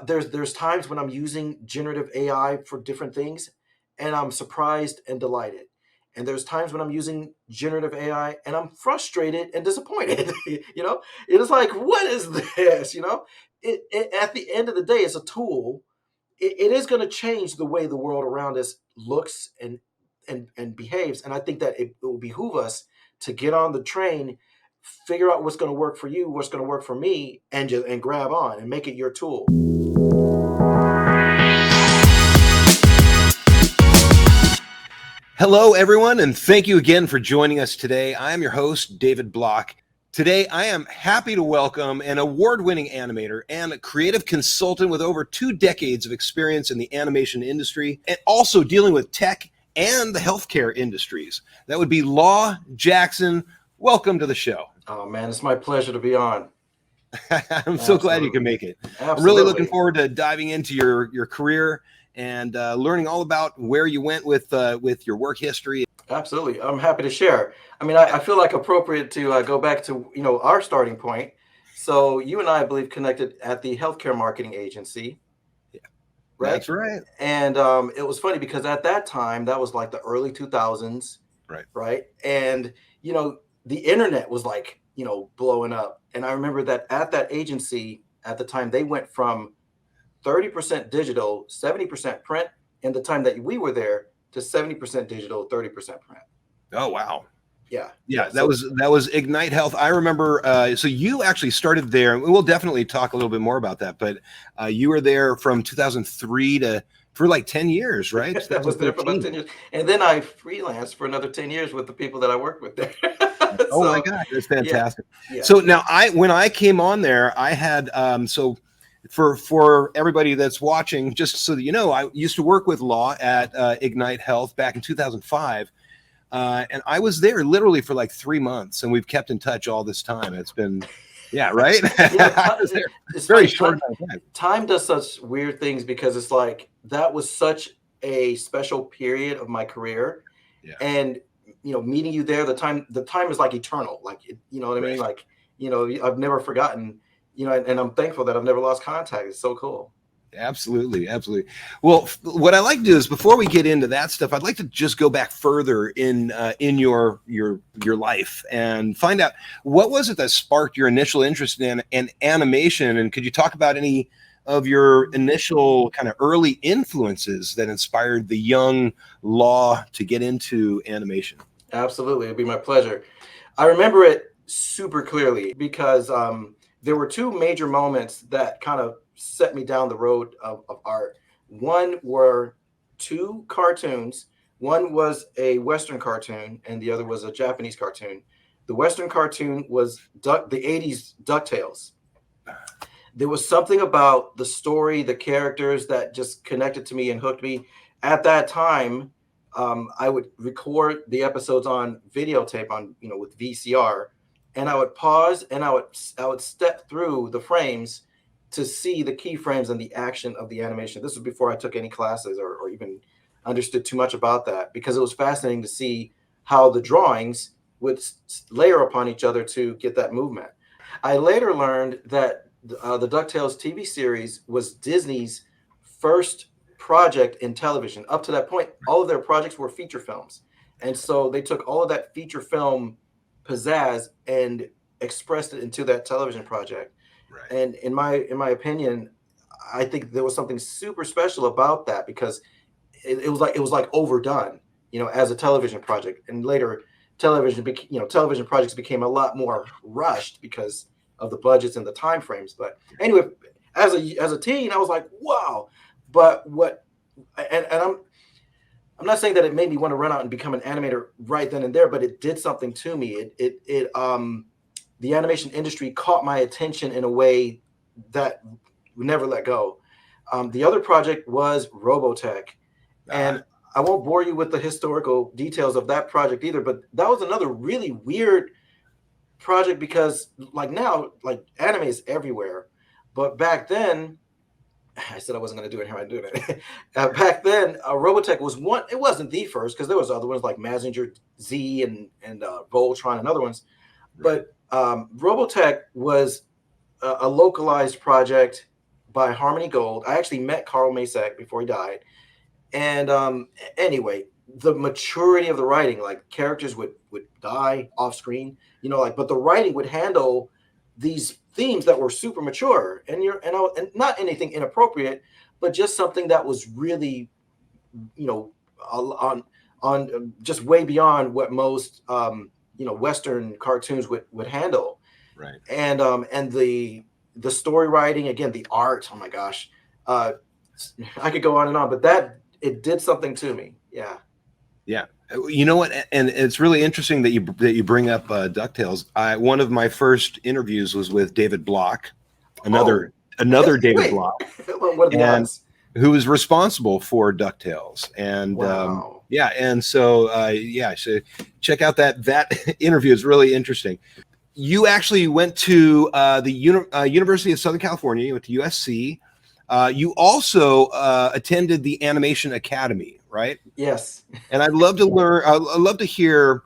there's times when I'm using generative AI for different things, and I'm surprised and delighted. And there's times when I'm using generative AI and I'm frustrated and disappointed. It is like, what is this? At the end of the day, it's a tool. It is going to change the way the world around us looks and behaves. And I think that it will behoove us to get on the train, figure out what's going to work for you, what's going to work for me, and grab on and make it your tool. Hello, everyone, and thank you again for joining us today. I am your host, David Block. Today, I am happy to welcome an award-winning animator and a creative consultant with over 2 decades of experience in the animation industry and also dealing with tech and the healthcare industries. That would be Law Jackson. Welcome to the show. Oh, man, it's my pleasure to be on. I'm so glad you can make it. Absolutely. I'm really looking forward to diving into your career and learning all about where you went with your work history. Absolutely. I'm happy to share. I mean, I feel like appropriate to go back to, our starting point. So you and I believe, connected at the healthcare marketing agency. Yeah, right? That's right. And it was funny because at that time, that was like the early 2000s. Right. Right. And, the internet was like, blowing up. And I remember that at that agency at the time, they went from 30% digital, 70% print in the time that we were there to 70% digital, 30% print. Oh, wow. Yeah. That was Ignite Health. I remember. So you actually started there. We'll definitely talk a little bit more about that. But you were there from 2003 for like 10 years, right? That was there for about 10 years. And then I freelanced for another 10 years with the people that I worked with there. Oh my God, that's fantastic. Yeah. So now when I came on there, I had so for everybody that's watching, just so that you know, I used to work with Law at Ignite Health back in 2005. And I was there literally for like 3 months, and we've kept in touch all this time. It's been, right? It's very short. Time does such weird things because it's like that was such a special period of my career, and meeting you there, the time is like eternal. Like you know what I mean? Like I've never forgotten. And I'm thankful that I've never lost contact. It's so cool. Absolutely. Well, what I like to do is before we get into that stuff, I'd like to just go back further in your life and find out what was it that sparked your initial interest in animation, and could you talk about any of your initial kind of early influences that inspired the young Law to get into animation? Absolutely, it'd be my pleasure. I remember it super clearly because there were 2 major moments that kind of set me down the road of art. One were 2 cartoons. One was a Western cartoon and the other was a Japanese cartoon. The Western cartoon was the 80s DuckTales. There was something about the story, the characters that just connected to me and hooked me. At that time, I would record the episodes on videotape with VCR, and I would pause and I would step through the frames to see the keyframes and the action of the animation. This was before I took any classes or even understood too much about that, because it was fascinating to see how the drawings would layer upon each other to get that movement. I later learned that the DuckTales TV series was Disney's first project in television. Up to that point, all of their projects were feature films. And so they took all of that feature film pizzazz and expressed it into that television project. Right. And in my opinion, I think there was something super special about that, because it was like overdone, as a television project. And later television projects became a lot more rushed because of the budgets and the time frames. But anyway, as a teen, I was like, wow. But I'm not saying that it made me want to run out and become an animator right then and there, but it did something to me. The animation industry caught my attention in a way that we never let go. The other project was Robotech, and I won't bore you with the historical details of that project either, but that was another really weird project because now anime is everywhere, but back then, I said I wasn't going to do it. Here I do it. Back then, Robotech was one. It wasn't the first, because there was other ones like Mazinger Z and Voltron and other ones. Right. But Robotech was a localized project by Harmony Gold. I actually met Carl Masak before he died. And anyway, the maturity of the writing, like characters would die off screen, like, but the writing would handle these themes that were super mature, and not anything inappropriate, but just something that was really, on just way beyond what most Western cartoons would handle. Right. And the story writing, again, the art, oh my gosh, I could go on, but that it did something to me. Yeah. Yeah. You know what? And it's really interesting that you bring up DuckTales. One of my first interviews was with David Block, another David Wait. Block, What are the odds? who was responsible for DuckTales. And Wow. and so so check out that interview. Is really interesting. You actually went to the University of Southern California. You went to USC. You also attended the Animation Academy, right? Yes. And I'd love to learn. I'd love to hear.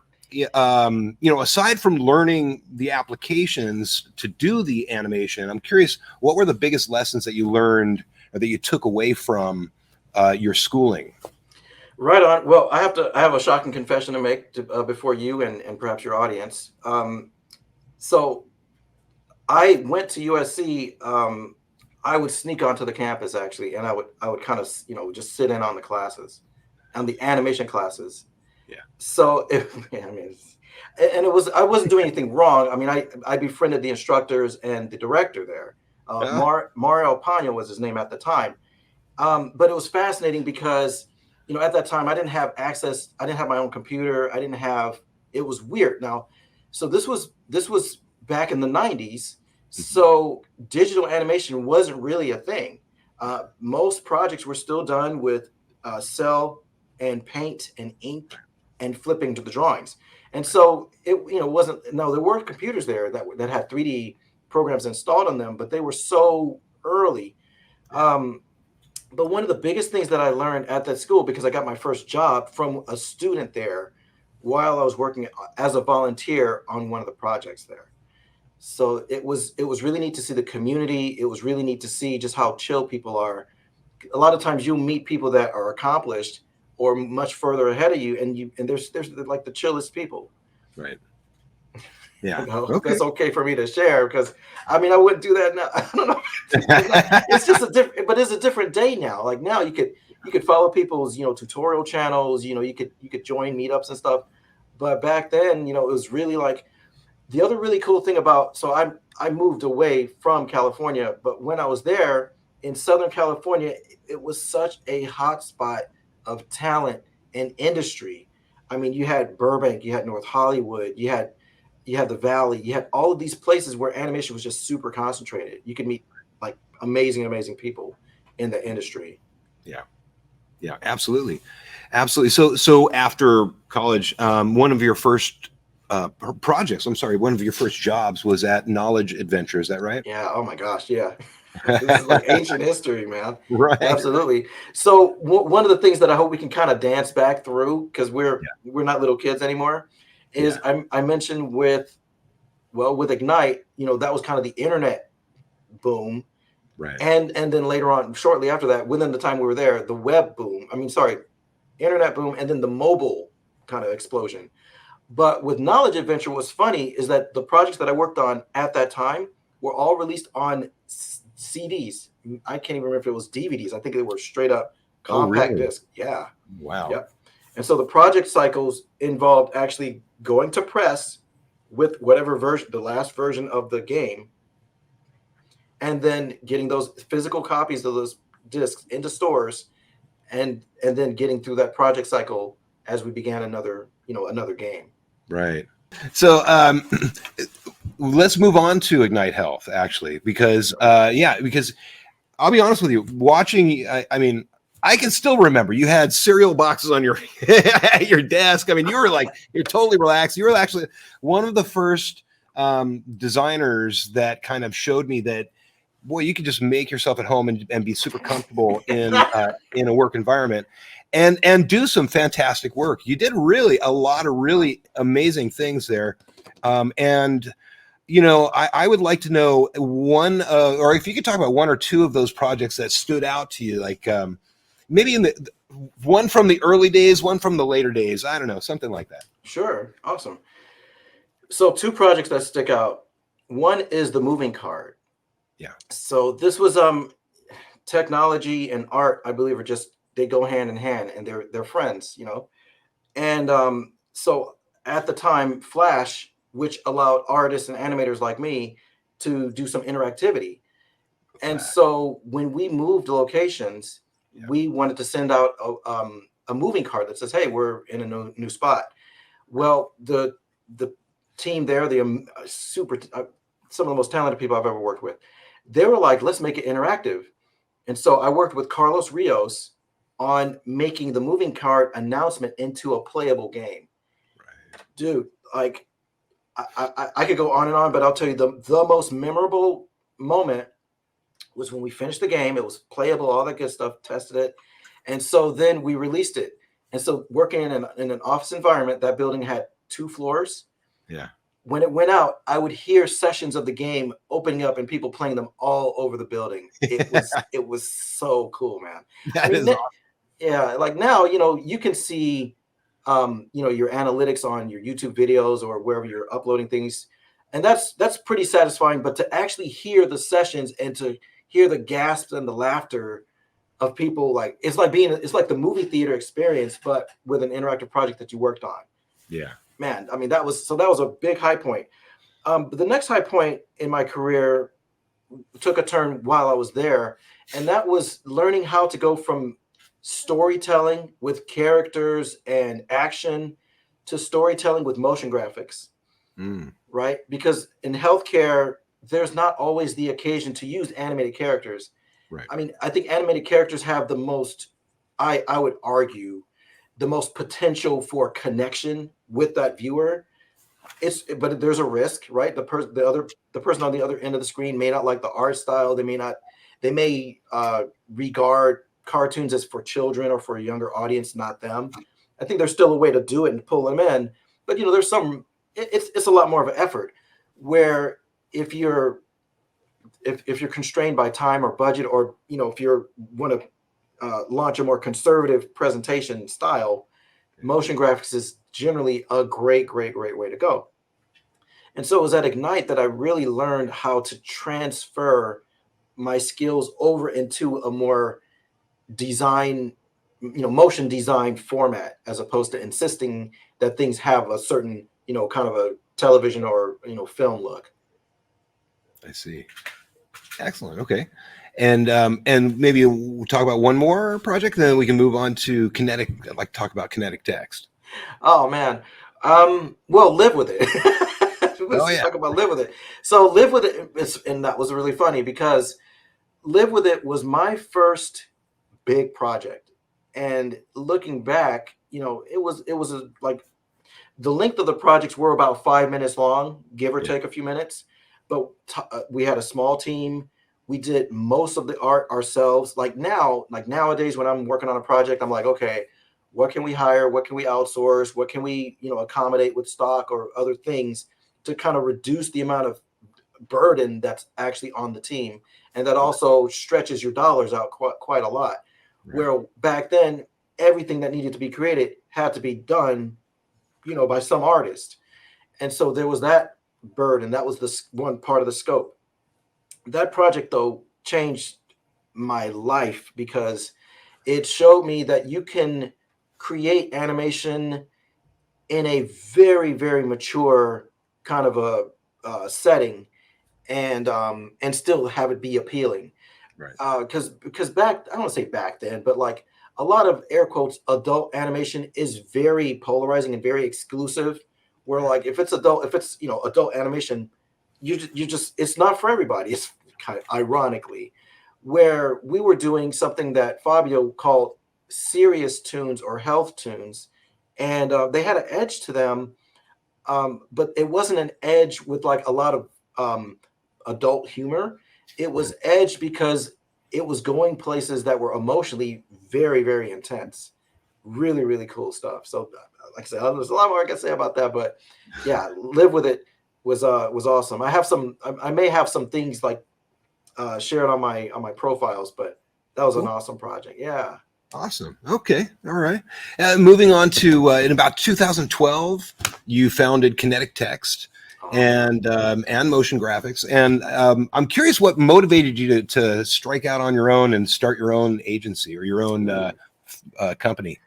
Aside from learning the applications to do the animation, I'm curious, what were the biggest lessons that you learned or that you took away from your schooling? Right on. Well, I have a shocking confession to make before you and perhaps your audience. So I went to USC. I would sneak onto the campus actually, and I would kind of just sit in on the classes, on the animation classes. Yeah. So I wasn't doing anything wrong. I mean, I befriended the instructors and the director there. Mario Pano was his name at the time. But it was fascinating because at that time I didn't have access. I didn't have my own computer. It was weird. Now, so this was back in the 90s. So digital animation wasn't really a thing. Most projects were still done with cell and paint and ink and flipping to the drawings. And so it wasn't. No, there were computers there that had 3D programs installed on them, but they were so early. But one of the biggest things that I learned at that school, because I got my first job from a student there while I was working as a volunteer on one of the projects there. So it was really neat to see the community. It was really neat to see just how chill people are. A lot of times you'll meet people that are accomplished or much further ahead of you, and there's like the chillest people. Right. Yeah. Okay. That's okay for me to share, because I wouldn't do that now. I don't know. It's just it's a different day now. Like now you could follow people's tutorial channels. You could join meetups and stuff. But back then, it was really like. The other really cool thing so I moved away from California, but when I was there in Southern California, it was such a hot spot of talent and industry. I mean, you had Burbank, you had North Hollywood, you had the Valley, you had all of these places where animation was just super concentrated. You could meet like amazing people in the industry. Yeah, absolutely. So after college, one of your first jobs was at Knowledge Adventure. Is that right? Yeah. Oh my gosh. Yeah. This is like ancient history, man. Right. Absolutely. So one of the things that I hope we can kind of dance back through, because we're not little kids anymore, is I mentioned with Ignite, that was kind of the internet boom. Right. And then later on, shortly after that, within the time we were there, the web boom. Internet boom, and then the mobile kind of explosion. But with Knowledge Adventure, what's funny is that the projects that I worked on at that time were all released on CDs. I can't even remember if it was DVDs. I think they were straight up compact disc. Yeah. Wow. Yep. And so the project cycles involved actually going to press with whatever version, the last version of the game, and then getting those physical copies of those discs into stores, and then getting through that project cycle as we began another game. Right. So let's move on to Ignite Health, actually, because I'll be honest with you, watching, I can still remember you had cereal boxes on your at your desk. You're totally relaxed. You were actually one of the first designers that kind of showed me that, boy, you could just make yourself at home and be super comfortable in a work environment and do some fantastic work. You did a lot of really amazing things there. And you know, I would like to know one, or if you could talk about one or two of those projects that stood out to you, like maybe in the one from the early days, one from the later days. I don't know, something like that. Sure. Awesome. So two projects that stick out. One is the moving card. Yeah. So this was technology and art, I believe, are just they go hand in hand, and they're friends, you know. And so at the time, Flash, which allowed artists and animators like me to do some interactivity. And so when we moved locations, Yeah. we wanted to send out a moving card that says, "Hey, we're in a new spot." Well, the team there, the super some of the most talented people I've ever worked with, they were like, "Let's make it interactive." And so I worked with Carlos Rios on making the moving card announcement into a playable game. Right. Dude, like I could go on and on, but I'll tell you the most memorable moment was when we finished the game. It was playable, all that good stuff, tested it. And so then we released it. And so working in an office environment, that building had 2 floors. Yeah. When it went out, I would hear sessions of the game opening up and people playing them all over the building. It was so cool, man. I That mean, is awesome. yeah, like now, you know, you can see you know, your analytics on your YouTube videos or wherever you're uploading things. And that's pretty satisfying, but to actually hear the sessions and to hear the gasps and the laughter of people, like it's like the movie theater experience, but with an interactive project that you worked on. Yeah. Man, I mean, that was a big high point. But the next high point in my career took a turn while I was there, and that was learning how to go from storytelling with characters and action to storytelling with motion graphics, Mm. right? Because in healthcare, there's not always the occasion to use animated characters. Right. I mean, I think animated characters have the most, I would argue, the most potential for connection with that viewer. But there's a risk, right? The person on the other end of the screen may not like the art style. They may regard cartoons as for children or for a younger audience, not them. I think there's still a way to do it and pull them in, but you know, it's a lot more of an effort. Where if you're if you're constrained by time or budget, or you know, if you want to launch a more conservative presentation style, motion graphics is generally a great way to go. And so it was at Ignite that I really learned how to transfer my skills over into a more design, you know, motion design format, as opposed to insisting that things have a certain, you know, kind of a television or, you know, film look. I see. Excellent. Okay. And maybe we'll talk about one more project, then we can move on to Kinetic. I'd like to talk about Kinetic Text. Oh man. Well, live with it. Oh Let's yeah. talk about live with it. So live with it, and that was really funny because live with it was my first big project. And looking back, you know, it was like the length of the projects were about 5 minutes long, give or Yeah. take a few minutes. But we had a small team. We did most of the art ourselves. Like nowadays, when I'm working on a project, I'm like, okay, what can we hire? What can we outsource? What can we, you know, accommodate with stock or other things to kind of reduce the amount of burden that's actually on the team, and that also stretches your dollars out quite a lot. Right. Where back then, everything that needed to be created had to be done, you know, by some artist. And so there was that burden. That was the one part of the scope. That project, though, changed my life because it showed me that you can create animation in a very mature kind of a setting, and still have it be appealing. Right. Because back, I don't want to say back then, but like a lot of air quotes adult animation is very polarizing and very exclusive. Where like if it's you know, adult animation, you just it's not for everybody. It's kind of ironically, where we were doing something that Fabio called serious tunes or health tunes, and they had an edge to them, but it wasn't an edge with like a lot of adult humor. It was edge because it was going places that were emotionally very intense. Really cool stuff. So, like I said, there's a lot more I can say about that, but yeah, live with it. was awesome. I may have some things like shared on my profiles, but that was an Cool. awesome project. Yeah. Awesome. Okay. All right. Moving on to in about 2012, you founded Kinetic Text Oh, and motion graphics. And I'm curious what motivated you to strike out on your own and start your own agency or your own company.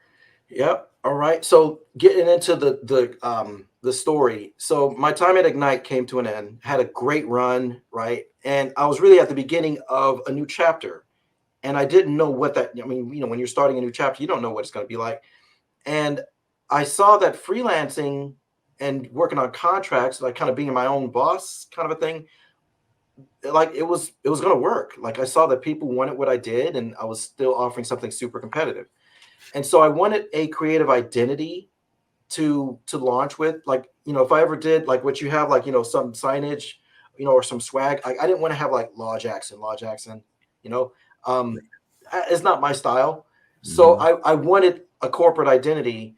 yep. All right. So getting into the story. So my time at Ignite came to an end. Had a great run, right? And I was really at the beginning of a new chapter, and I didn't know what that. I mean, when you're starting a new chapter, you don't know what it's going to be like. And I saw that freelancing and working on contracts, like kind of being my own boss, kind of a thing, like it was going to work. Like I saw that people wanted what I did, and I was still offering something super competitive. And so I wanted a creative identity to launch with. Like, if I ever did like what you have, like, some signage, or some swag, I didn't want to have like Law Jackson, you know. Um, it's not my style. So Mhm. I wanted a corporate identity.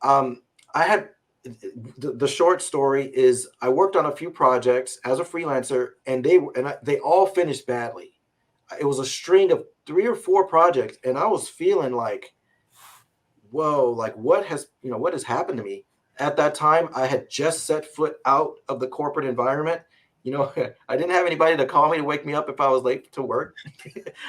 I had the short story is I worked on a few projects as a freelancer, and they all finished badly. It was a string of 3 or 4 projects, and I was feeling like, whoa, like what has happened to me? At that time, I had just set foot out of the corporate environment. I didn't have anybody to call me to wake me up if I was late to work.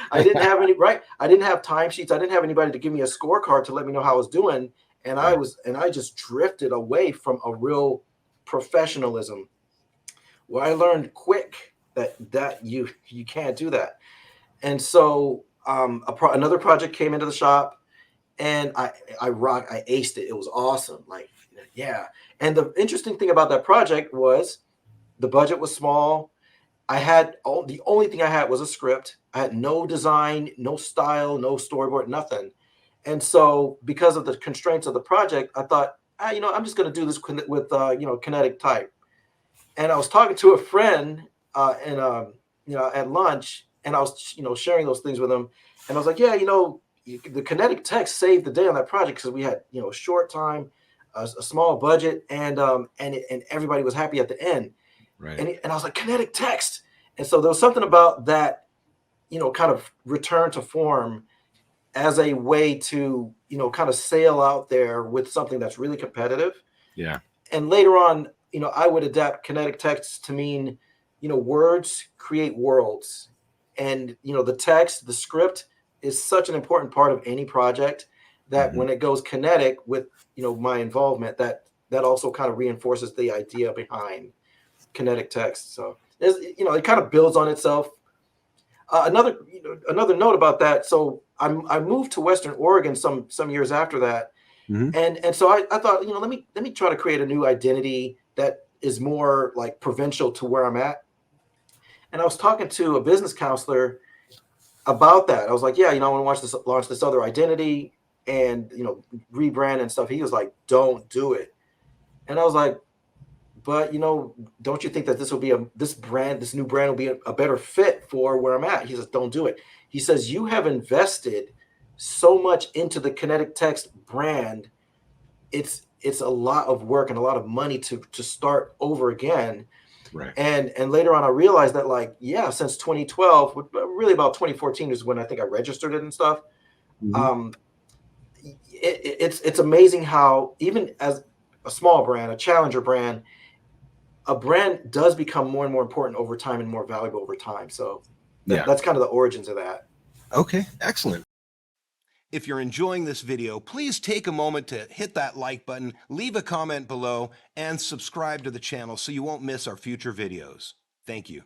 I didn't have any, right. I didn't have timesheets. I didn't have anybody to give me a scorecard to let me know how I was doing. And Right. I just drifted away from a real professionalism, where I learned quick that you can't do that. And so another project came into the shop, and I aced it. It was awesome. Like, yeah. And the interesting thing about that project was the budget was small. The only thing I had was a script. I had no design, no style, no storyboard, nothing. And so, because of the constraints of the project, I thought, I'm just going to do this with Kinetic type. And I was talking to a friend, and at lunch, and I was sharing those things with him, and I was like, yeah, the Kinetic text saved the day on that project because we had a short time, a small budget, and everybody was happy at the end. Right. And I was like, Kinetic text. And so there was something about that, kind of return to form as a way to kind of sail out there with something that's really competitive. Yeah. And later on, I would adapt kinetic text to mean, words create worlds. And, the text, the script is such an important part of any project that Mhm. when it goes kinetic with, my involvement, that also kind of reinforces the idea behind kinetic text. So it kind of builds on itself. Another note about that. So I moved to Western Oregon some years after that, Mhm. and so I thought, let me try to create a new identity that is more like provincial to where I'm at. And I was talking to a business counselor about that. I was like, yeah, I want to launch this other identity and rebrand and stuff. He was like, don't do it. And I was like, but don't you think that this new brand will be a better fit for where I'm at? He says, don't do it. He says, you have invested so much into the Kinetic Text brand. It's a lot of work and a lot of money to start over again. Right. And later on, I realized that, like, yeah, since 2012, really about 2014 is when I think I registered it and stuff. Mhm. Um, it's amazing how even as a small brand, a challenger brand, a brand does become more and more important over time and more valuable over time. So Yeah. that's kind of the origins of that. Okay. Excellent. If you're enjoying this video, please take a moment to hit that like button, leave a comment below, and subscribe to the channel so you won't miss our future videos. Thank you.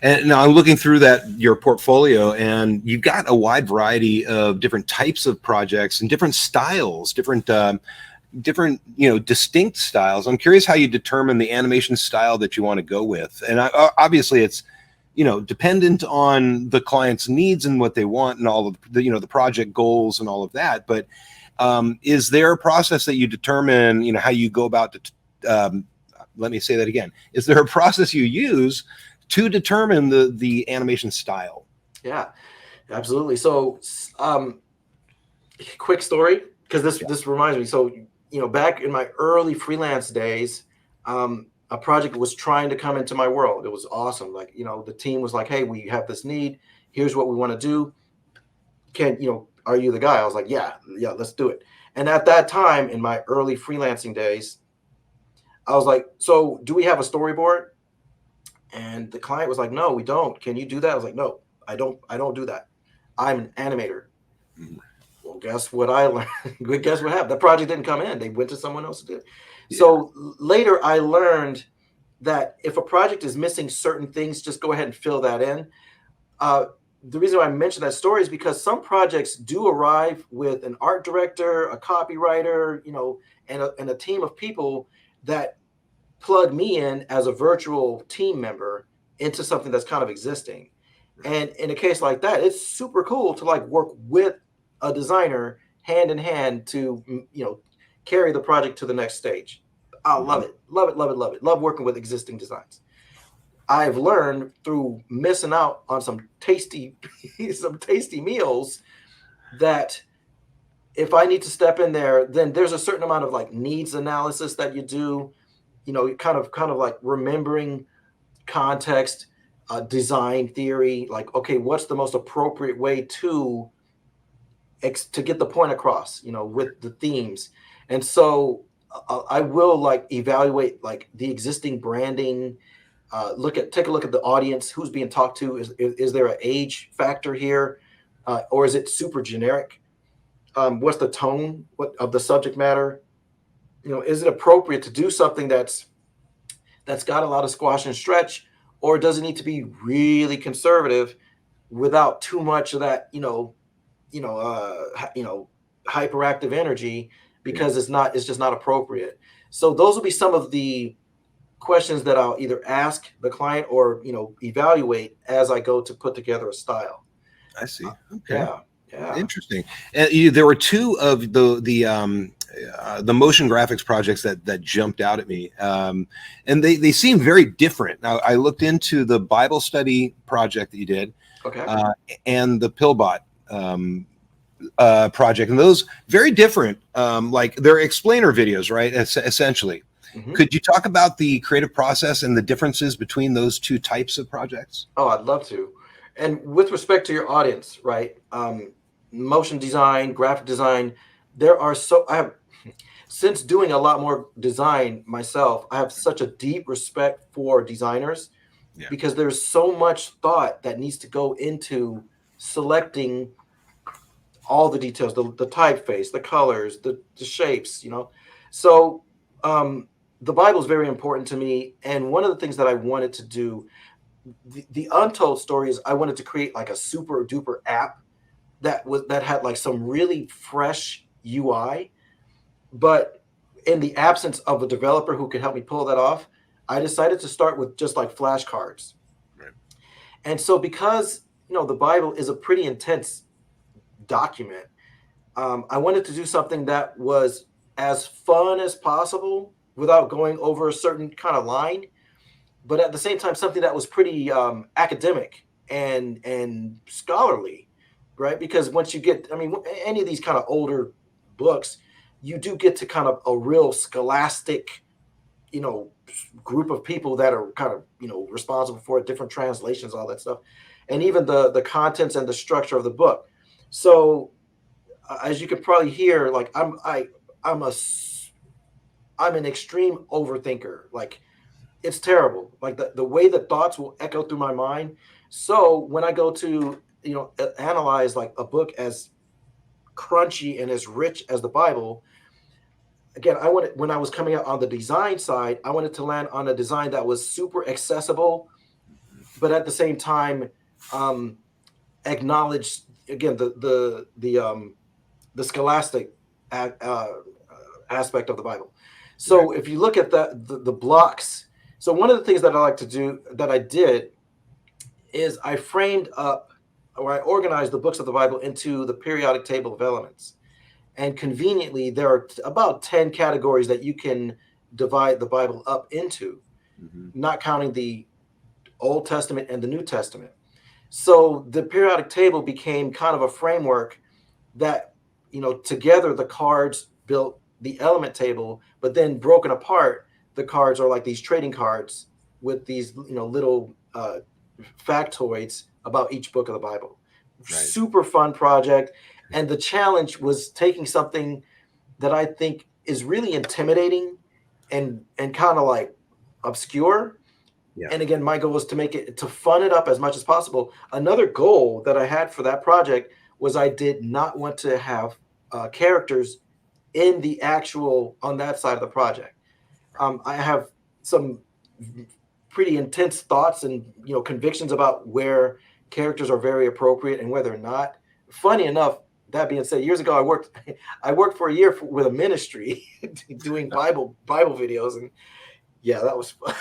And now I'm looking through your portfolio, and you've got a wide variety of different types of projects and different styles, different distinct styles. I'm curious how you determine the animation style that you want to go with. And obviously it's dependent on the client's needs and what they want and all of the project goals and all of that. But is there a process that you determine how you go about let me say that again. Is there a process you use to determine the animation style? Yeah, absolutely. So, quick story, because this reminds me. So, back in my early freelance days, a project was trying to come into my world. It was awesome. Like, the team was like, hey, we have this need. Here's what we want to do. Are you the guy? I was like, yeah, let's do it. And at that time, in my early freelancing days, I was like, so do we have a storyboard? And the client was like, no, we don't. Can you do that? I was like, no, I don't do that. I'm an animator. Mhm. Well, guess what I learned? Guess what happened? The project didn't come in. They went to someone else to do it. Yeah. So later I learned that if a project is missing certain things, just go ahead and fill that in. The reason why I mentioned that story is because some projects do arrive with an art director, a copywriter, and a team of people that plug me in as a virtual team member into something that's kind of existing. And in a case like that, it's super cool to like work with a designer hand in hand to, carry the project to the next stage. I love it. Love it, love it, love it. Love working with existing designs. I've learned through missing out on some tasty meals that if I need to step in there, then there's a certain amount of like needs analysis that you do, kind of like remembering context, design theory, like, okay, what's the most appropriate way to get the point across, with the themes. And so I will like evaluate like the existing branding, take a look at the audience, who's being talked to. Is there an age factor here, or is it super generic? What's the tone of the subject matter? Is it appropriate to do something that's got a lot of squash and stretch, or does it need to be really conservative without too much of that, hyperactive energy, because it's just not appropriate. So those will be some of the questions that I'll either ask the client or evaluate as I go to put together a style. I see. Okay. Yeah. Interesting. And there were two of the motion graphics projects that jumped out at me, and they seem very different. Now, I looked into the Bible study project that you did, Okay. And the Pillbot project, and those very different. Like they're explainer videos, right? Essentially. Mm-hmm. Could you talk about the creative process and the differences between those two types of projects? Oh, I'd love to. And with respect to your audience, right? Motion design, graphic design, since doing a lot more design myself, I have such a deep respect for designers, because there's so much thought that needs to go into selecting all the details, the typeface, the colors, the shapes, So the Bible is very important to me. And one of the things that I wanted to do, the untold story, is I wanted to create like a super duper app that had like some really fresh UI. But in the absence of a developer who could help me pull that off, I decided to start with just like flashcards. Right. And so because, the Bible is a pretty intense document, I wanted to do something that was as fun as possible without going over a certain kind of line, but at the same time, something that was pretty academic and scholarly, right? Because once you get, any of these kind of older books, you do get to kind of a real scholastic, group of people that are kind of, responsible for it, different translations, all that stuff, and even the contents and the structure of the book. So as you could probably hear, like I'm an extreme overthinker. Like it's terrible. Like the way that thoughts will echo through my mind. So when I go to, analyze like a book as crunchy and as rich as the Bible, again, when I was coming out on the design side, I wanted to land on a design that was super accessible, but at the same time, acknowledge again the scholastic aspect of the Bible. So if you look at the blocks, so one of the things that I like to do, that I did, is I framed up, or I organized the books of the Bible into the periodic table of elements. And conveniently, there are about 10 categories that you can divide the Bible up into, not counting the Old Testament and the New Testament. So the periodic table became kind of a framework that, together the cards built the element table, but then broken apart, the cards are like these trading cards with these, little factoids about each book of the Bible. Right. Super fun project. And the challenge was taking something that I think is really intimidating and kind of like obscure. Yeah. And again, my goal was to fun it up as much as possible. Another goal that I had for that project was I did not want to have characters in the actual on that side of the project. I have some pretty intense thoughts and convictions about where characters are very appropriate and where they're not. Funny enough, that being said, years ago I worked for a year with a ministry doing Bible videos, and yeah, that was fun.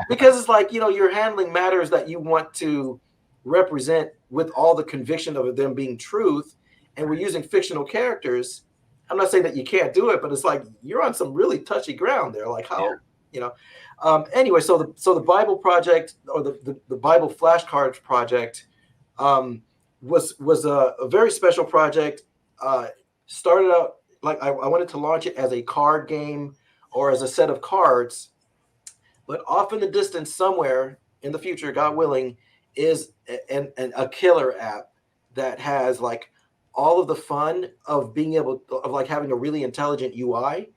Because it's like, you're handling matters that you want to represent with all the conviction of them being truth, and we're using fictional characters. I'm not saying that you can't do it, but it's like you're on some really touchy ground there. Like how, anyway, so the Bible project, or the Bible flashcards project, was a very special project. Started out like I wanted to launch it as a card game or as a set of cards, but off in the distance somewhere in the future, God willing, is a killer app that has like all of the fun of being able of like having a really intelligent UI,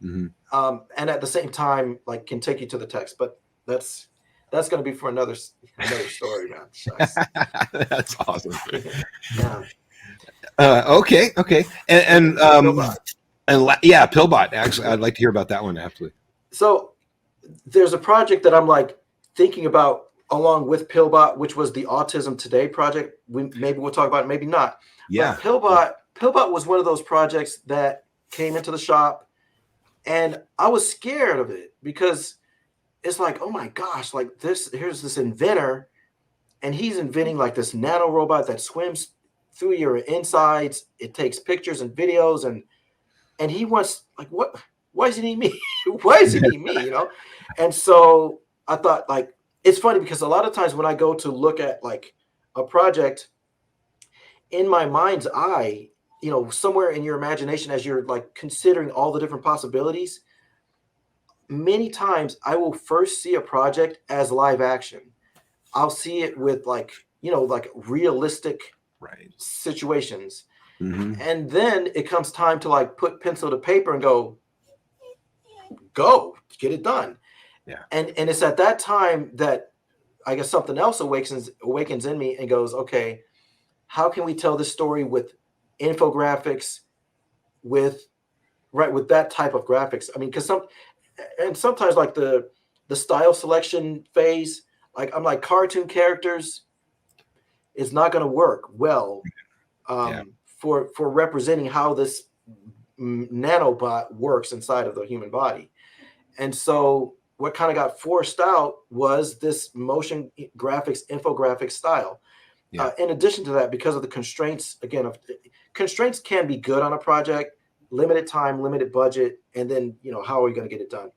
Mm-hmm. and at the same time like can take you to the text. But that's going to be for another story, man. That's awesome. Yeah. Okay, and Pillbot. yeah, Pillbot. Actually, I'd like to hear about that one. Absolutely. So there's a project that I'm like thinking about along with Pillbot, which was the Autism Today project. Maybe we'll talk about it, maybe not. Yeah. But Pillbot was one of those projects that came into the shop, and I was scared of it because it's like, oh my gosh, like here's this inventor, and he's inventing like this nano robot that swims through your insides. It takes pictures and videos, and he wants like, what? Why does he need me? Why does he need me? And so I thought, like, it's funny because a lot of times when I go to look at like a project, in my mind's eye, somewhere in your imagination, as you're like considering all the different possibilities, many times I will first see a project as live action. I'll see it with like realistic situations. Mm-hmm. And then it comes time to like put pencil to paper and go get it done. Yeah. And it's at that time that I guess something else awakens in me and goes, okay, how can we tell this story with infographics, with that type of graphics? I mean, because sometimes like the style selection phase, like I'm like, cartoon characters is not going to work well for representing how this nanobot works inside of the human body. And so what kind of got forced out was this motion graphics, infographic style. Yeah. In addition to that, because of the constraints, again, constraints can be good on a project, limited time, limited budget, and then, how are we going to get it done?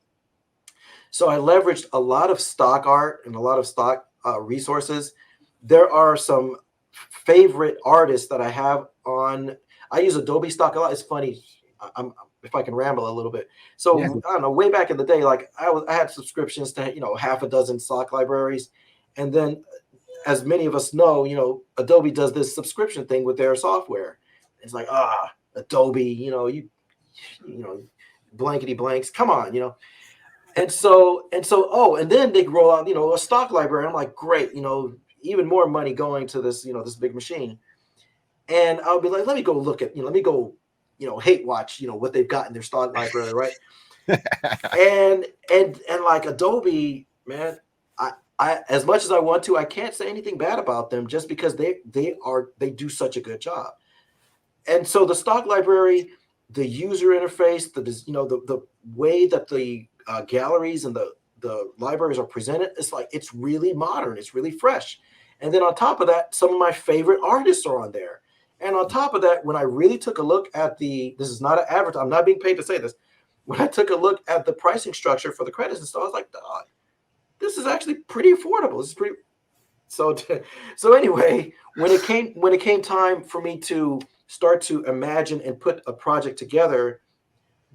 So I leveraged a lot of stock art and a lot of stock resources. There are some favorite artists that I have on. I use Adobe stock a lot. It's funny. If I can ramble a little bit. So I don't know, way back in the day, like I had subscriptions to, half a dozen stock libraries. And then as many of us know, Adobe does this subscription thing with their software. It's like, Adobe, you blankety blanks, come on, And so, and then they roll out, a stock library. I'm like, great, even more money going to this, this big machine. And I'll be like, let me go look at, let me go, hate watch, what they've got in their stock library, right? and like Adobe, man, I as much as I want to, I can't say anything bad about them just because they do such a good job. And so the stock library, the user interface, the way that the galleries and the libraries are presented, it's really modern, it's really fresh. And then on top of that, some of my favorite artists are on there. And on top of that, when I really took a look at this is not an advert, I'm not being paid to say this. When I took a look at the pricing structure for the credits and stuff, I was like, "Dog, this is actually pretty affordable. This is pretty." So anyway, when it came time for me to start to imagine and put a project together,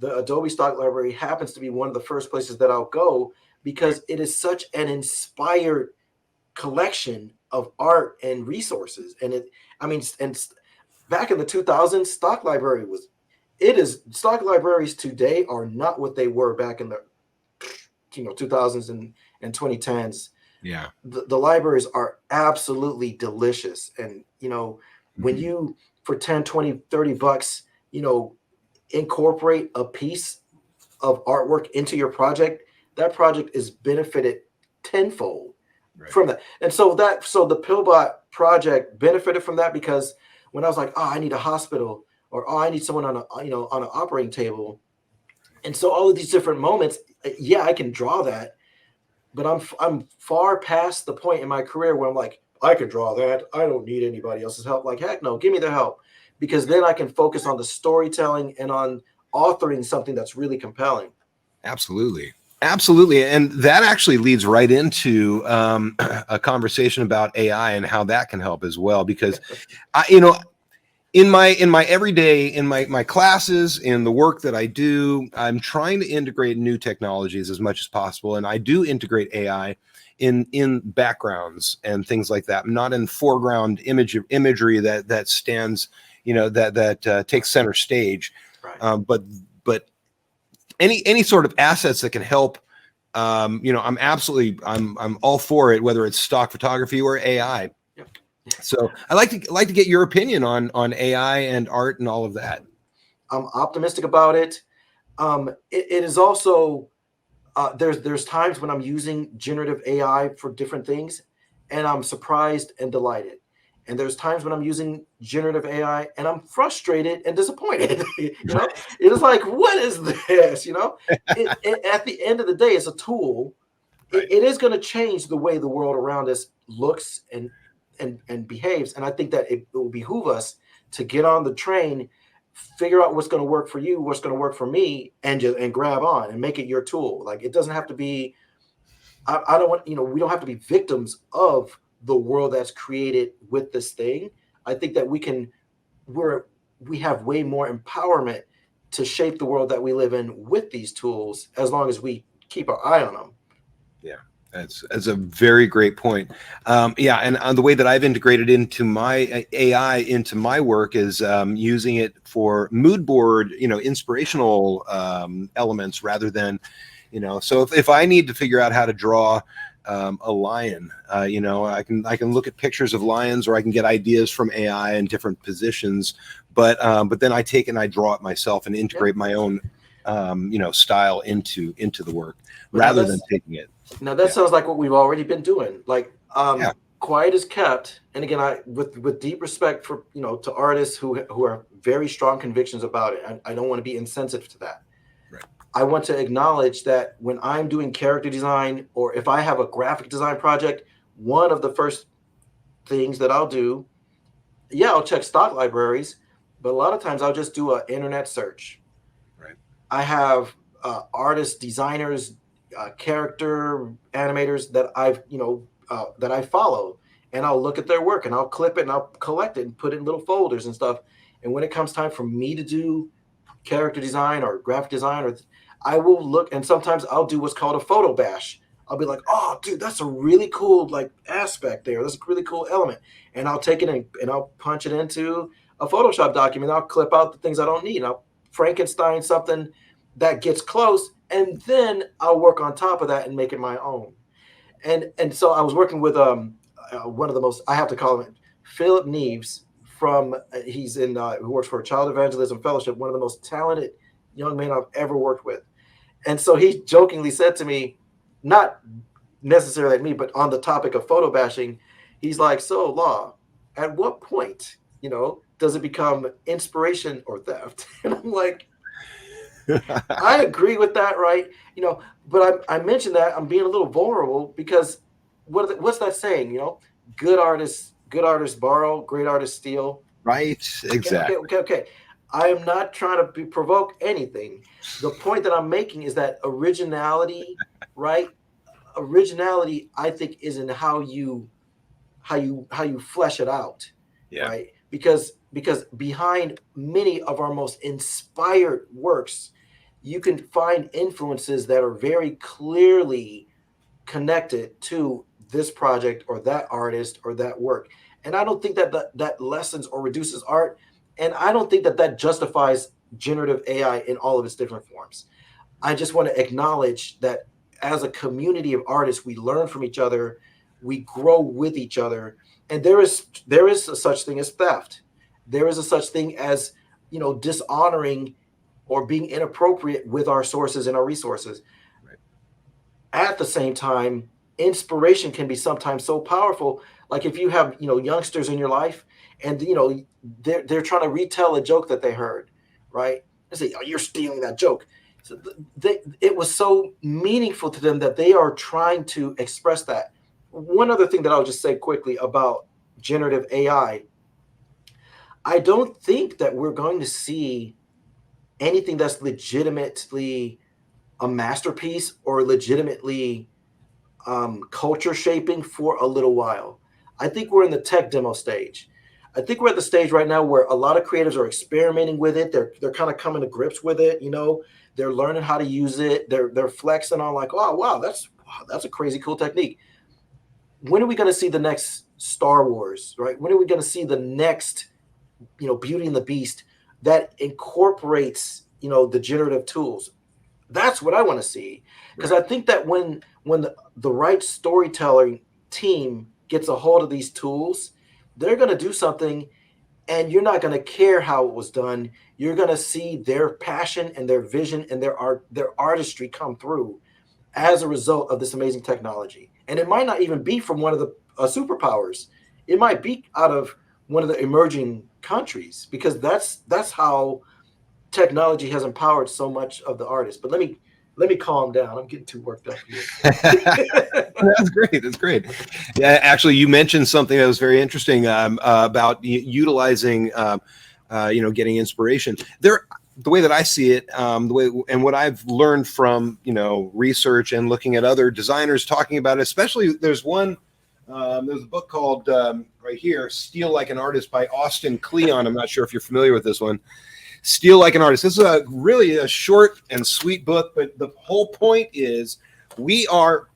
the Adobe stock library happens to be one of the first places that I'll go because it is such an inspired collection of art and resources. And back in the 2000s, stock libraries today are not what they were back in the 2000s and 2010s. Yeah. The libraries are absolutely delicious. And, when you, for 10, 20, 30 bucks, incorporate a piece of artwork into your project, that project is benefited tenfold from that. And so the Pillbot project benefited from that, because when I was like, oh, I need a hospital, or oh, I need someone on an operating table. And so all of these different moments, yeah, I can draw that, but I'm far past the point in my career where I'm like, I can draw that. I don't need anybody else's help. Like, heck no, give me the help, because then I can focus on the storytelling and on authoring something that's really compelling. Absolutely. Absolutely. And that actually leads right into a conversation about AI and how that can help as well, because in my everyday, in my classes, in the work that I do, I'm trying to integrate new technologies as much as possible. And I do integrate AI in backgrounds and things like that, not in foreground imagery that stands, that takes center stage. Right. But any sort of assets that can help, I'm all for it, whether it's stock photography or AI. Yep. So I like to get your opinion on AI and art and all of that. I'm optimistic about it. It is also there's times when I'm using generative AI for different things, and I'm surprised and delighted. And there's times when I'm using generative AI and I'm frustrated and disappointed. It is like, what is this? At the end of the day, it's a tool. Right. It is going to change the way the world around us looks and behaves. And I think that it will behoove us to get on the train, figure out what's going to work for you, what's going to work for me, and grab on and make it your tool. Like, it doesn't have to be. I don't want, we don't have to be victims of the world that's created with this thing. I think that we have way more empowerment to shape the world that we live in with these tools, as long as we keep our eye on them. Yeah, that's a very great point. And the way that I've integrated into my AI into my work is using it for mood board, inspirational elements rather than, so if I need to figure out how to draw a lion, I can look at pictures of lions, or I can get ideas from AI in different positions, but then I take and I draw it myself and integrate my own style into the work rather than taking it. Now that sounds like what we've already been doing. Like, quiet is kept. And again, I with deep respect for to artists who are very strong convictions about it. I don't want to be insensitive to that. Right. I want to acknowledge that when I'm doing character design, or if I have a graphic design project, one of the first things that I'll do, I'll check stock libraries, but a lot of times I'll just do an internet search. Right. I have artists, designers, character animators that that I follow, and I'll look at their work and I'll clip it and I'll collect it and put it in little folders and stuff. And when it comes time for me to do character design or graphic design, I will look, and sometimes I'll do what's called a photo bash. I'll be like, oh, dude, that's a really cool aspect there. That's a really cool element. And I'll take it and I'll punch it into a Photoshop document. I'll clip out the things I don't need. And I'll Frankenstein something that gets close, and then I'll work on top of that and make it my own. And so I was working with one of the most, I have to call him Philip Neves he's in who works for Child Evangelism Fellowship, one of the most talented young men I've ever worked with. And so he jokingly said to me, not necessarily at me, but on the topic of photo bashing, he's like, so Law, at what point, does it become inspiration or theft? And I'm like, I agree with that, right? But I mentioned that I'm being a little vulnerable, because what's that saying? Good artists borrow, great artists steal. Right. Exactly. Okay. I am not trying to provoke anything. The point that I'm making is that originality, right? Originality, I think, is in how you flesh it out, right? Because behind many of our most inspired works, you can find influences that are very clearly connected to this project or that artist or that work. And I don't think that lessens or reduces art. And I don't think that justifies generative AI in all of its different forms. I just want to acknowledge that as a community of artists, we learn from each other, we grow with each other, and there is a such thing as theft. There is a such thing as dishonoring or being inappropriate with our sources and our resources. Right. At the same time, inspiration can be sometimes so powerful. Like if you have youngsters in your life, and they're trying to retell a joke that they heard, right? They say, "Oh, you're stealing that joke." So it was so meaningful to them that they are trying to express that. One other thing that I'll just say quickly about generative AI, I don't think that we're going to see anything that's legitimately a masterpiece or legitimately culture shaping for a little while. I think we're in the tech demo stage. I think we're at the stage right now where a lot of creatives are experimenting with it. They're kind of coming to grips with it. They're learning how to use it. They're flexing on like, oh wow, that's a crazy cool technique. When are we going to see the next Star Wars, right? When are we going to see the next, Beauty and the Beast that incorporates, the generative tools? That's what I want to see, because I think that when the right storytelling team gets a hold of these tools, they're going to do something, and you're not going to care how it was done. You're going to see their passion and their vision and their artistry come through as a result of this amazing technology. And it might not even be from one of the superpowers. It might be out of one of the emerging countries, because that's how technology has empowered so much of the artists. But let me calm down. I'm getting too worked up here. That's great. That's great. Yeah, actually, you mentioned something that was very interesting about utilizing, getting inspiration. The way that I see it, and what I've learned from research and looking at other designers talking about it, especially there's a book called right here, "Steal Like an Artist" by Austin Kleon. I'm not sure if you're familiar with this one. Steal Like an Artist. This is really a short and sweet book, but the whole point is we are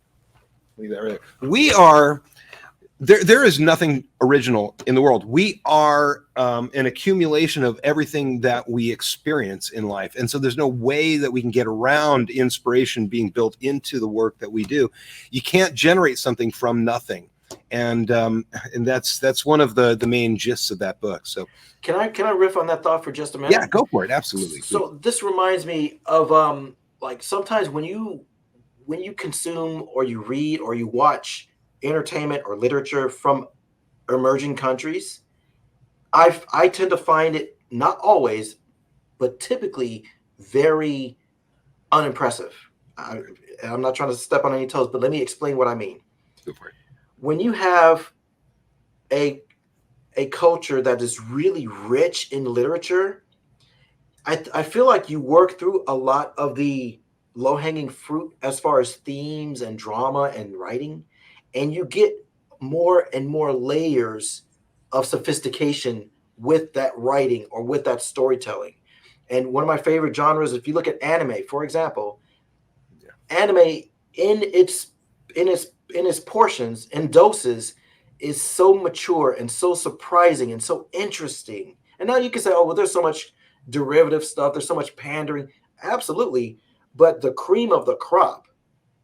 there is nothing original in the world. We are an accumulation of everything that we experience in life. And so there's no way that we can get around inspiration being built into the work that we do. You can't generate something from nothing. And that's one of the main gists of that book. So can I riff on that thought for just a minute? yeah, go for it. Absolutely. So this reminds me of like sometimes when you consume or you read or you watch entertainment or literature from emerging countries, I tend to find it, not always, but typically very unimpressive. I'm not trying to step on any toes, but let me explain what I mean. Go for it. When you have a culture that is really rich in literature, I feel like you work through a lot of the low-hanging fruit as far as themes and drama and writing, and you get more and more layers of sophistication with that writing or with that storytelling. And one of my favorite genres, if you look at anime, for example, anime in its portions and doses is so mature and so surprising and so interesting. And now you can say, oh, well, there's so much derivative stuff, there's so much pandering. Absolutely. But the cream of the crop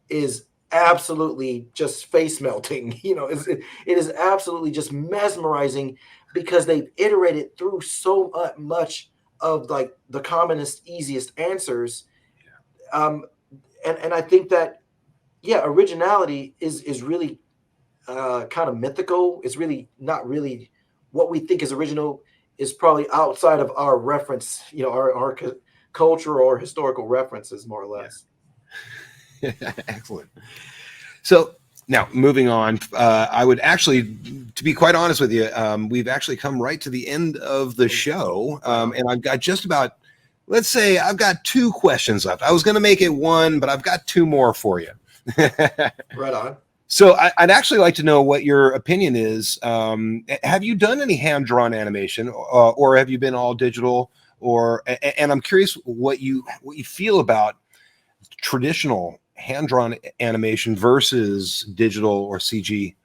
is absolutely just face melting. It is absolutely just mesmerizing, because they've iterated through so much of like the commonest, easiest answers. And I think that, yeah, originality is really kind of mythical. It's really not really what we think is original, is probably outside of our reference, our culture or historical references, more or less. Yeah. Excellent. So now moving on, I would actually, to be quite honest with you, we've actually come right to the end of the show. And I've got just about, let's say I've got 2 questions left. I was going to make it 1, but I've got 2 more for you. Right on. So I'd actually like to know what your opinion is. Have you done any hand-drawn animation, or have you been all digital? or and I'm curious what you feel about traditional hand-drawn animation versus digital or CG.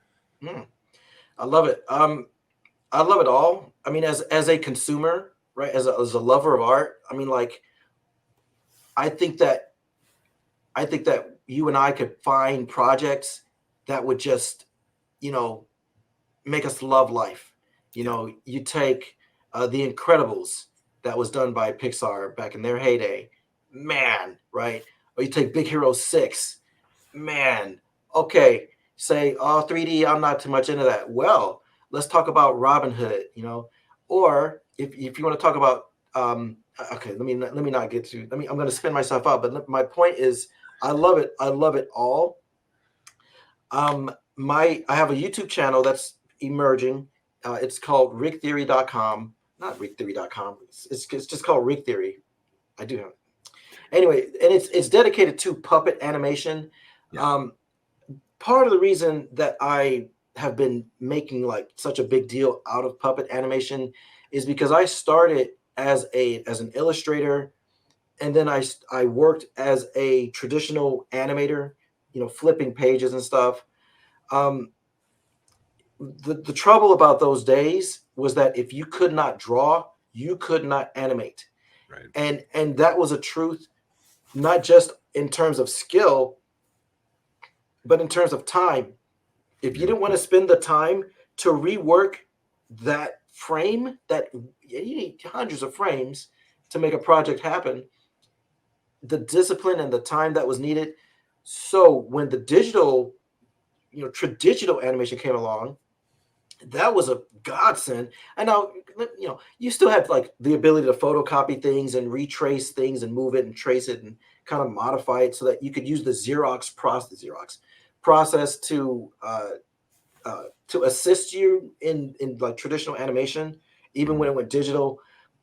I love it. I love it all. I mean, as a consumer, right? As a lover of art, I mean, like, I think that you and I could find projects that would just, you know, make us love life. You Yeah. know, you take The Incredibles, that was done by Pixar back in their heyday, man, right? Or you take Big Hero 6, man. Okay, say, oh, 3D, I'm not too much into that. Well, let's talk about Robin Hood, you know, or if you want to talk about, okay, let me not get to. I'm going to spin myself out, but my point is, I love it. I love it all. I have a YouTube channel that's emerging. It's called ricktheory.com. Not ricktheory.com. It's just called Rick Theory. I do have. Anyway, and it's dedicated to puppet animation. Yeah. Part of the reason that I have been making like such a big deal out of puppet animation is because I started as an illustrator, and then I worked as a traditional animator, you know, flipping pages and stuff. Um, the trouble about those days was that if you could not draw, you could not animate. Right. And that was a truth, not just in terms of skill, but in terms of time. If you didn't want to spend the time to rework that frame, that you need hundreds of frames to make a project happen, the discipline and the time that was needed. So when the digital, you know, traditional animation came along, that was a godsend. And now, you know, you still have like the ability to photocopy things and retrace things and move it and trace it and kind of modify it so that you could use the process to assist you in like traditional animation, even when it went digital.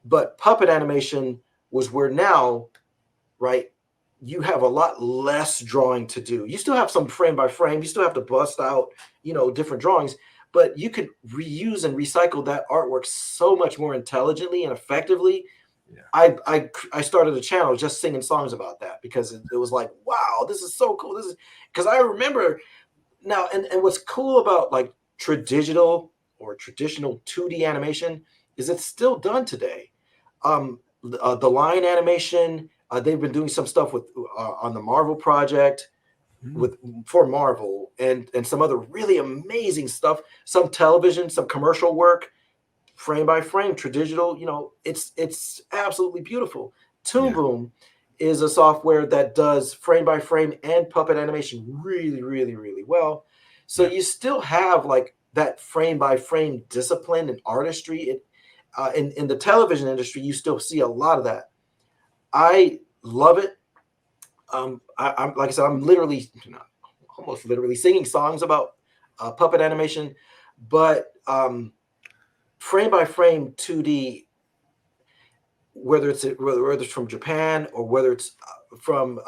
But puppet animation was where now, right? You have a lot less drawing to do. You still have some frame by frame. You still have to bust out, you know, different drawings, but you could reuse and recycle that artwork so much more intelligently and effectively. Yeah. I started a channel just singing songs about that because it was like, wow, this is so cool. This is because I remember now, and what's cool about like tradigital or traditional 2D animation is it's still done today. The line animation, they've been doing some stuff with on the Marvel project with for Marvel and some other really amazing stuff. Some television, some commercial work, frame by frame, tradigital. You know, it's absolutely beautiful. Toon Yeah. Boom is a software that does frame by frame and puppet animation really, really, really well. So Yeah. you still have like that frame by frame discipline and artistry. In the television industry, you still see a lot of that. I love it. I'm like I said, I'm literally, almost literally singing songs about puppet animation, but frame by frame 2D, whether it's from Japan or whether it's from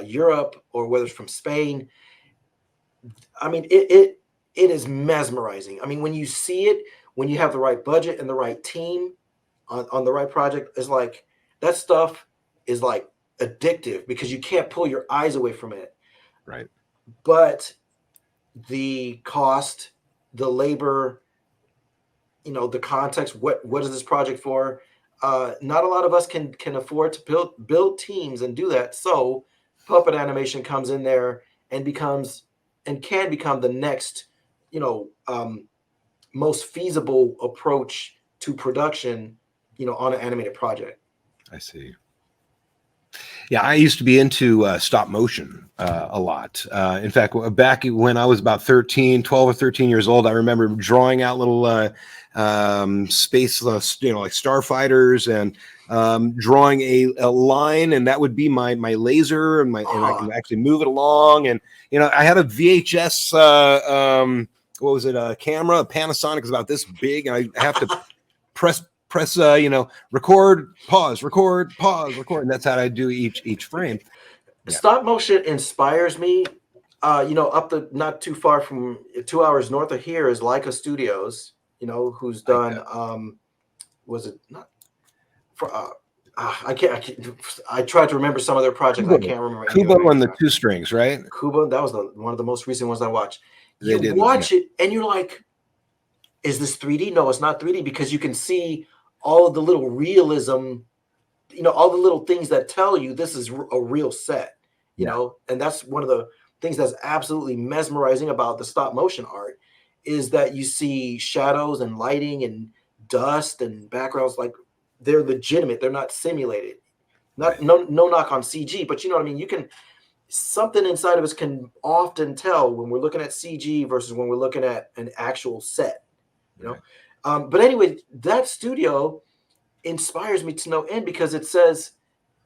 Europe or whether it's from Spain, I mean it is mesmerizing. I mean, when you see it, when you have the right budget and the right team on the right project, it's like that stuff is like addictive because you can't pull your eyes away from it. Right. But the cost, the labor, you know, the context, what is this project for? Not a lot of us can afford to build teams and do that. So puppet animation comes in there and becomes and can become the next, you know, most feasible approach to production, you know, on an animated project. I see. Yeah, I used to be into stop motion a lot. In fact, back when I was about 12 or 13 years old, I remember drawing out little space, you know, like starfighters and drawing a line, and that would be my laser, and I can actually move it along. And you know, I had a VHS, what was it, a camera, a Panasonic, is about this big, and I have to press you know, record, pause, and that's how I do each frame. Yeah. Stop motion inspires me. You know, up the not too far from 2 hours north of here is Leica Studios, you know, who's done was it not For, I tried to remember some of their projects. I Kubo, can't remember any of them Kubo names and the now. two strings, right? Kubo, that was one of the most recent ones I watched. They You did, yeah. watch it and you're like, is this 3D? No, it's not 3D, because you can see all of the little realism, all the little things that tell you this is a real set, Yeah. and that's one of the things that's absolutely mesmerizing about the stop motion art, is that you see shadows and lighting and dust and backgrounds, like they're legitimate, they're not simulated. Not Right. no knock on CG, but you know what I mean. You can, something inside of us can often tell when we're looking at CG versus when we're looking at an actual set. Right. But anyway, that studio inspires me to no end, because it says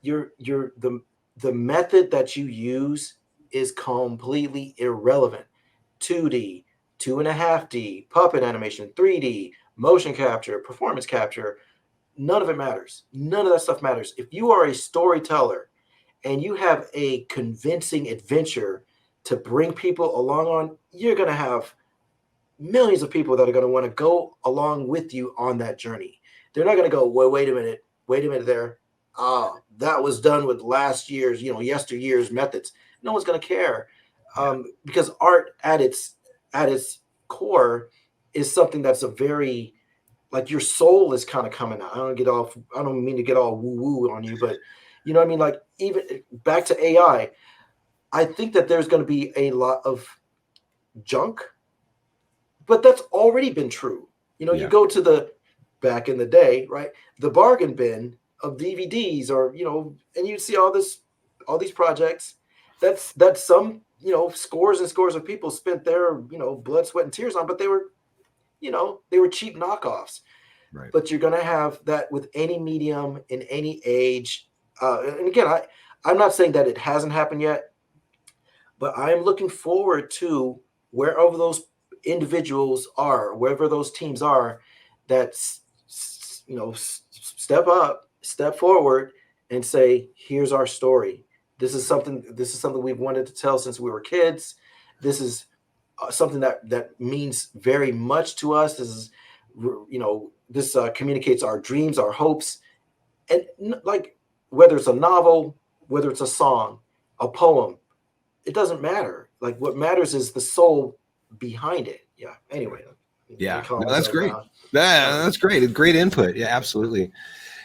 the method that you use is completely irrelevant. 2D, 2.5D, puppet animation, 3D, motion capture, performance capture, none of it matters. None of that stuff matters. If you are a storyteller and you have a convincing adventure to bring people along on, you're going to have millions of people that are going to want to go along with you on that journey. They're not going to go, well, wait a minute there. That was done with last year's, yesteryear's methods. No one's going to care, because art at its core is something that's a very, like, your soul is kind of coming out. I don't mean to get all woo woo on you, but you know what I mean? Like, even back to AI, I think that there's going to be a lot of junk, but that's already been true. You Yeah. go to the, back in the day, right? The bargain bin of DVDs, or, and you see all these projects. That's some, scores and scores of people spent their, blood, sweat, and tears on, but they were cheap knockoffs. Right. But you're going to have that with any medium in any age. And again, I'm not saying that it hasn't happened yet, but I'm looking forward to wherever those individuals are, wherever those teams are, that step up, step forward, and say, "Here's our story. This is something we've wanted to tell since we were kids. This is something that means very much to us. This communicates our dreams, our hopes, and like, whether it's a novel, whether it's a song, a poem, it doesn't matter. Like, what matters is the soul behind it." Yeah. Anyway, Yeah. calm No, that's myself great. down. That's great. Great input. Yeah, absolutely.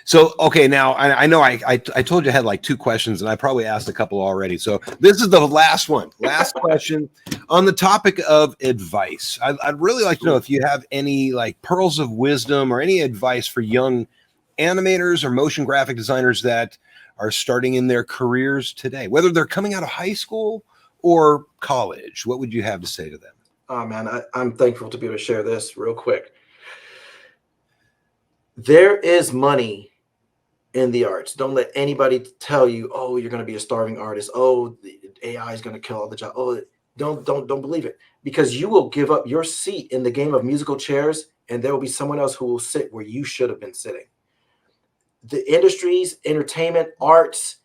So, okay, now I know I told you I had like two questions, and I probably asked a couple already. So this is the last one. Last question on the topic of advice. I'd really like to know if you have any like pearls of wisdom or any advice for young animators or motion graphic designers that are starting in their careers today, whether they're coming out of high school or college. What would you have to say to them? Oh man, I'm thankful to be able to share this real quick. There is money in the arts. Don't let anybody tell you, "Oh, you're going to be a starving artist. Oh, the AI is going to kill all the jobs." Oh, don't believe it, because you will give up your seat in the game of musical chairs, and there will be someone else who will sit where you should have been sitting. The industries, entertainment, arts,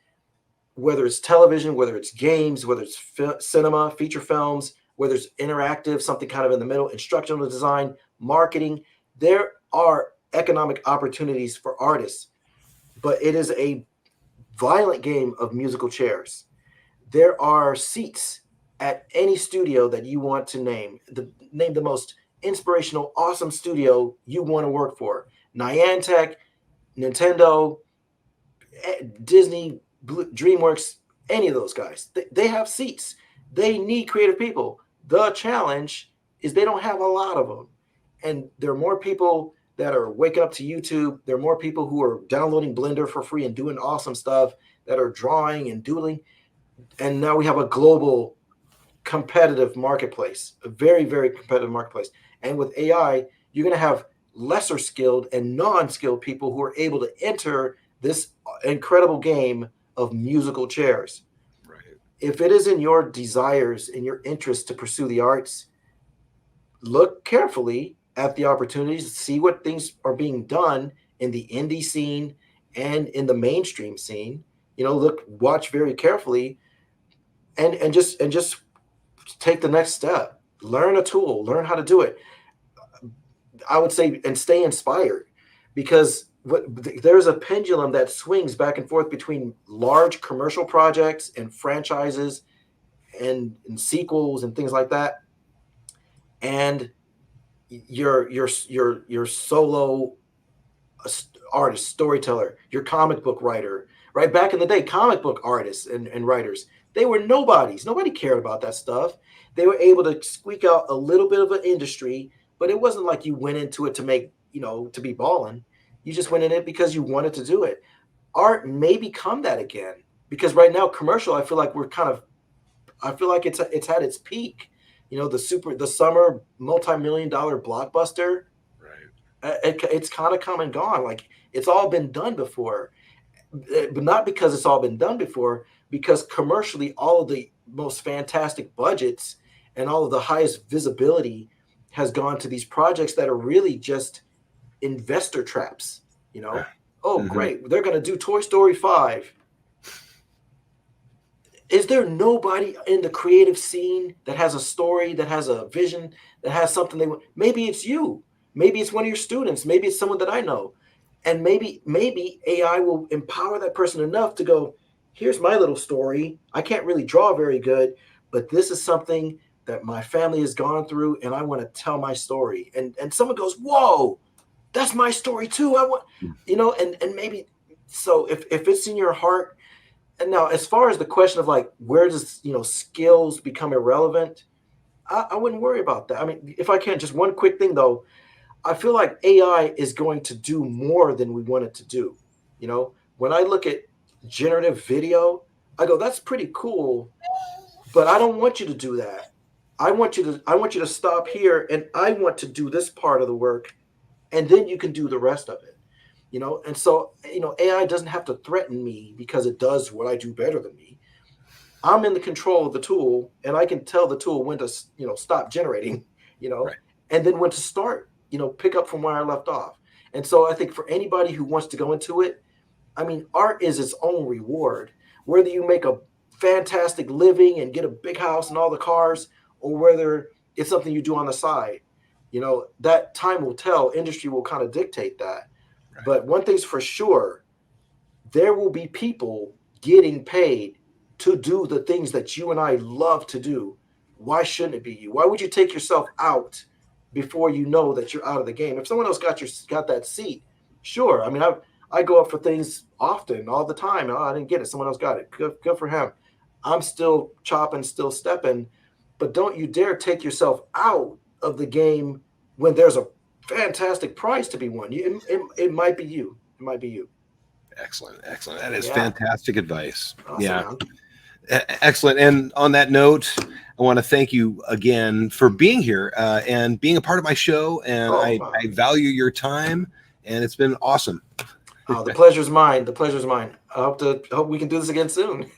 whether it's television, whether it's games, whether it's cinema, feature films, whether it's interactive, something kind of in the middle, instructional design, marketing, there are economic opportunities for artists, but it is a violent game of musical chairs. There are seats at any studio that you want to name the most inspirational, awesome studio you want to work for. Niantic, Nintendo, Disney, DreamWorks, any of those guys. They have seats. They need creative people. The challenge is they don't have a lot of them. And there are more people that are waking up to YouTube. There are more people who are downloading Blender for free and doing awesome stuff, that are drawing and doodling. And now we have a global competitive marketplace, a very, very competitive marketplace. And with AI, you're going to have lesser skilled and non-skilled people who are able to enter this incredible game of musical chairs. Right. If it is in your desires, in your interest to pursue the arts, look carefully at the opportunities, see what things are being done in the indie scene and in the mainstream scene. Watch very carefully, and just take the next step. Learn a tool, learn how to do it. I would say, and stay inspired, because there's a pendulum that swings back and forth between large commercial projects and franchises and sequels and things like that, and your solo artist, storyteller, your comic book writer. Right back in the day, comic book artists and writers, they were nobodies. Nobody cared about that stuff. They were able to squeak out a little bit of an industry, but it wasn't like you went into it to make, to be balling. You just went in it because you wanted to do it. Art may become that again, because right now commercial, I feel like it's had its peak. The summer multi-million-dollar blockbuster, it's kind of come and gone. Like, it's all been done before, but not because it's all been done before, because commercially all of the most fantastic budgets and all of the highest visibility has gone to these projects that are really just investor traps. Oh, great, they're going to do Toy Story 5. Is there nobody in the creative scene that has a story, that has a vision, that has something they want? Maybe it's you. Maybe it's one of your students. Maybe it's someone that I know. And maybe AI will empower that person enough to go, here's my little story. I can't really draw very good, but this is something that my family has gone through, and I want to tell my story. And someone goes, whoa, that's my story too. I want, and maybe, so if it's in your heart. And now, as far as the question of like, where does, skills become irrelevant? I wouldn't worry about that. I mean, if I can, just one quick thing though, I feel like AI is going to do more than we want it to do. When I look at generative video, I go, that's pretty cool, but I don't want you to do that. I want you to stop here, and I want to do this part of the work, and then you can do the rest of it. And so, AI doesn't have to threaten me because it does what I do better than me. I'm in the control of the tool, and I can tell the tool when to, stop generating, Right. and then when to start, pick up from where I left off. And so I think for anybody who wants to go into it, I mean, art is its own reward. Whether you make a fantastic living and get a big house and all the cars, or whether it's something you do on the side, that time will tell. Industry will kind of dictate that. Right. But one thing's for sure, there will be people getting paid to do the things that you and I love to do. Why shouldn't it be you? Why would you take yourself out before you know that you're out of the game? If someone else got that seat, sure. I mean, I go up for things often, all the time. Oh, I didn't get it. Someone else got it. Good for him. I'm still chopping, still stepping. But don't you dare take yourself out of the game when there's a fantastic prize to be won. It might be you. It might be you. Excellent. That is fantastic advice. Awesome, yeah. Man. Excellent. And on that note, I want to thank you again for being here and being a part of my show. And I value your time, and it's been awesome. The pleasure's mine. I hope we can do this again soon.